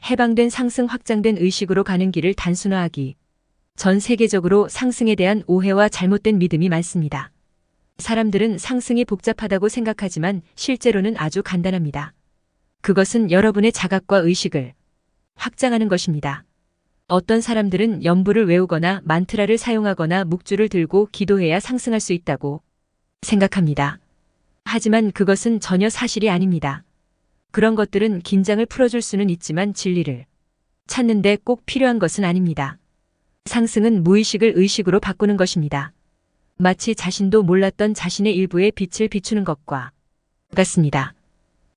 해방된 상승 확장된 의식으로 가는 길을 단순화하기. 전 세계적으로 상승에 대한 오해와 잘못된 믿음이 많습니다. 사람들은 상승이 복잡하다고 생각하지만 실제로는 아주 간단합니다. 그것은 여러분의 자각과 의식을 확장하는 것입니다. 어떤 사람들은 연부를 외우거나 만트라를 사용하거나 묵주를 들고 기도해야 상승할 수 있다고 생각합니다. 하지만 그것은 전혀 사실이 아닙니다. 그런 것들은 긴장을 풀어줄 수는 있지만 진리를 찾는데 꼭 필요한 것은 아닙니다. 상승은 무의식을 의식으로 바꾸는 것입니다. 마치 자신도 몰랐던 자신의 일부의 빛을 비추는 것과 같습니다.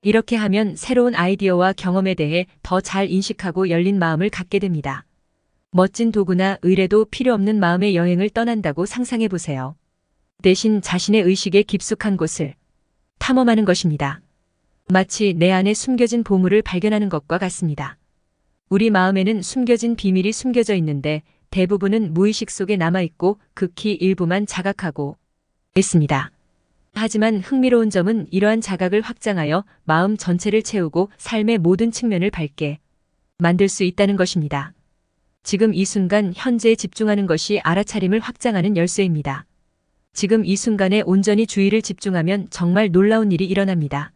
이렇게 하면 새로운 아이디어와 경험에 대해 더 잘 인식하고 열린 마음을 갖게 됩니다. 멋진 도구나 의뢰도 필요 없는 마음의 여행을 떠난다고 상상해 보세요. 대신 자신의 의식의 깊숙한 곳을 탐험하는 것입니다. 마치 내 안에 숨겨진 보물을 발견하는 것과 같습니다. 우리 마음에는 숨겨진 비밀이 숨겨져 있는데 대부분은 무의식 속에 남아있고 극히 일부만 자각하고 있습니다. 하지만 흥미로운 점은 이러한 자각을 확장하여 마음 전체를 채우고 삶의 모든 측면을 밝게 만들 수 있다는 것입니다. 지금 이 순간 현재에 집중하는 것이 알아차림을 확장하는 열쇠입니다. 지금 이 순간에 온전히 주의를 집중하면 정말 놀라운 일이 일어납니다.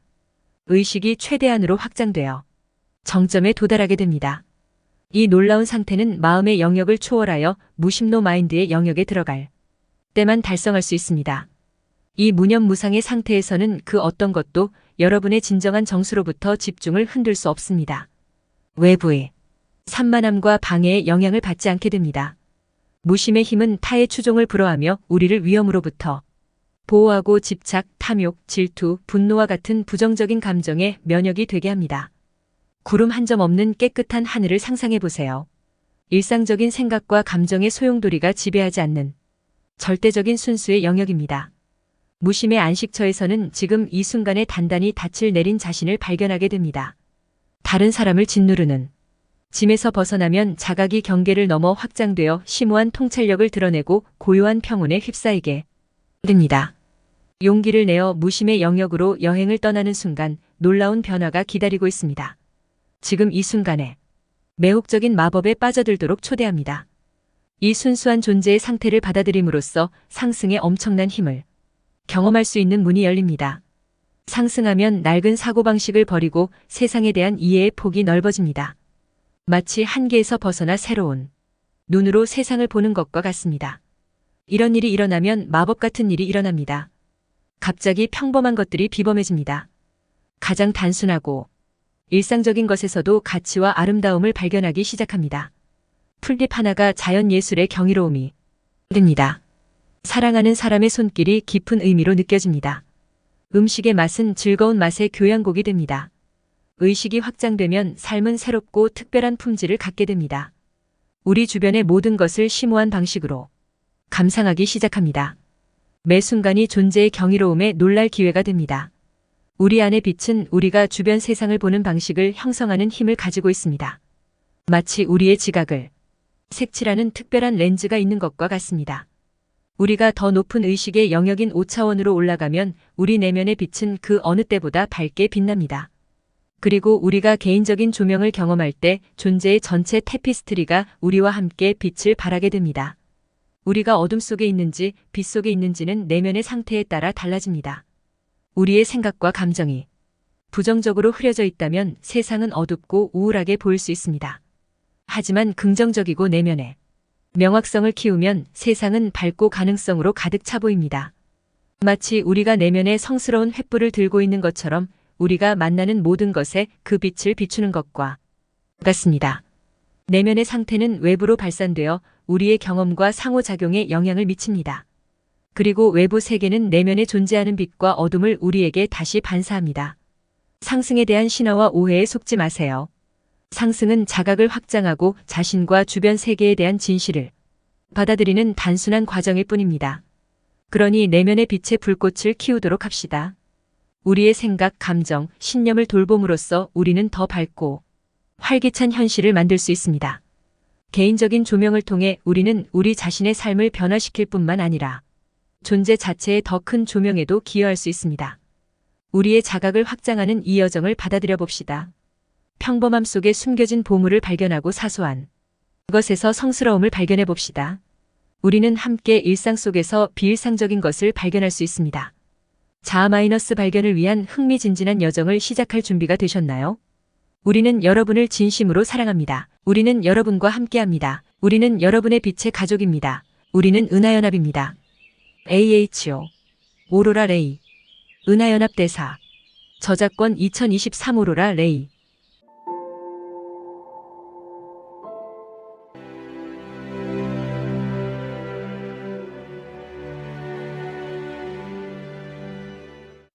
의식이 최대한으로 확장되어 정점에 도달하게 됩니다. 이 놀라운 상태는 마음의 영역을 초월하여 무심노 마인드의 영역에 들어갈 때만 달성할 수 있습니다. 이 무념무상의 상태에서는 그 어떤 것도 여러분의 진정한 정수로부터 집중을 흔들 수 없습니다. 외부의 산만함과 방해에 영향을 받지 않게 됩니다. 무심의 힘은 타의 추종을 불허하며 우리를 위험으로부터 보호하고 집착, 탐욕, 질투, 분노와 같은 부정적인 감정에 면역이 되게 합니다. 구름 한 점 없는 깨끗한 하늘을 상상해 보세요. 일상적인 생각과 감정의 소용돌이가 지배하지 않는 절대적인 순수의 영역입니다. 무심의 안식처에서는 지금 이 순간에 단단히 닻을 내린 자신을 발견하게 됩니다. 다른 사람을 짓누르는 짐에서 벗어나면 자각이 경계를 넘어 확장되어 심오한 통찰력을 드러내고 고요한 평온에 휩싸이게 됩니다. 용기를 내어 무심의 영역으로 여행을 떠나는 순간 놀라운 변화가 기다리고 있습니다. 지금 이 순간에 매혹적인 마법에 빠져들도록 초대합니다. 이 순수한 존재의 상태를 받아들임으로써 상승의 엄청난 힘을 경험할 수 있는 문이 열립니다. 상승하면 낡은 사고방식을 버리고 세상에 대한 이해의 폭이 넓어집니다. 마치 한계에서 벗어나 새로운 눈으로 세상을 보는 것과 같습니다. 이런 일이 일어나면 마법 같은 일이 일어납니다. 갑자기 평범한 것들이 비범해집니다. 가장 단순하고 일상적인 것에서도 가치와 아름다움을 발견하기 시작합니다. 풀잎 하나가 자연 예술의 경이로움이 됩니다. 사랑하는 사람의 손길이 깊은 의미로 느껴집니다. 음식의 맛은 즐거운 맛의 교향곡이 됩니다. 의식이 확장되면 삶은 새롭고 특별한 품질을 갖게 됩니다. 우리 주변의 모든 것을 심오한 방식으로 감상하기 시작합니다. 매 순간이 존재의 경이로움에 놀랄 기회가 됩니다. 우리 안의 빛은 우리가 주변 세상을 보는 방식을 형성하는 힘을 가지고 있습니다. 마치 우리의 지각을 색칠하는 특별한 렌즈가 있는 것과 같습니다. 우리가 더 높은 의식의 영역인 5차원으로 올라가면 우리 내면의 빛은 그 어느 때보다 밝게 빛납니다. 그리고 우리가 개인적인 조명을 경험할 때 존재의 전체 테피스트리가 우리와 함께 빛을 발하게 됩니다. 우리가 어둠 속에 있는지 빛 속에 있는지는 내면의 상태에 따라 달라집니다. 우리의 생각과 감정이 부정적으로 흐려져 있다면 세상은 어둡고 우울하게 보일 수 있습니다. 하지만 긍정적이고 내면의 명확성을 키우면 세상은 밝고 가능성으로 가득 차 보입니다. 마치 우리가 내면에 성스러운 횃불을 들고 있는 것처럼 우리가 만나는 모든 것에 그 빛을 비추는 것과 같습니다. 내면의 상태는 외부로 발산되어 우리의 경험과 상호작용에 영향을 미칩니다. 그리고 외부 세계는 내면에 존재하는 빛과 어둠을 우리에게 다시 반사합니다. 상승에 대한 신화와 오해에 속지 마세요. 상승은 자각을 확장하고 자신과 주변 세계에 대한 진실을 받아들이는 단순한 과정일 뿐입니다. 그러니 내면의 빛의 불꽃을 키우도록 합시다. 우리의 생각, 감정, 신념을 돌봄으로써 우리는 더 밝고 활기찬 현실을 만들 수 있습니다. 개인적인 조명을 통해 우리는 우리 자신의 삶을 변화시킬 뿐만 아니라 존재 자체의 더 큰 조명에도 기여할 수 있습니다. 우리의 자각을 확장하는 이 여정을 받아들여 봅시다. 평범함 속에 숨겨진 보물을 발견하고 사소한 그것에서 성스러움을 발견해 봅시다. 우리는 함께 일상 속에서 비일상적인 것을 발견할 수 있습니다. 자아 마이너스 발견을 위한 흥미진진한 여정을 시작할 준비가 되셨나요? 우리는 여러분을 진심으로 사랑합니다. 우리는 여러분과 함께합니다. 우리는 여러분의 빛의 가족입니다. 우리는 은하연합입니다. AHO 오로라 레이 은하연합 대사 저작권 2023 오로라 레이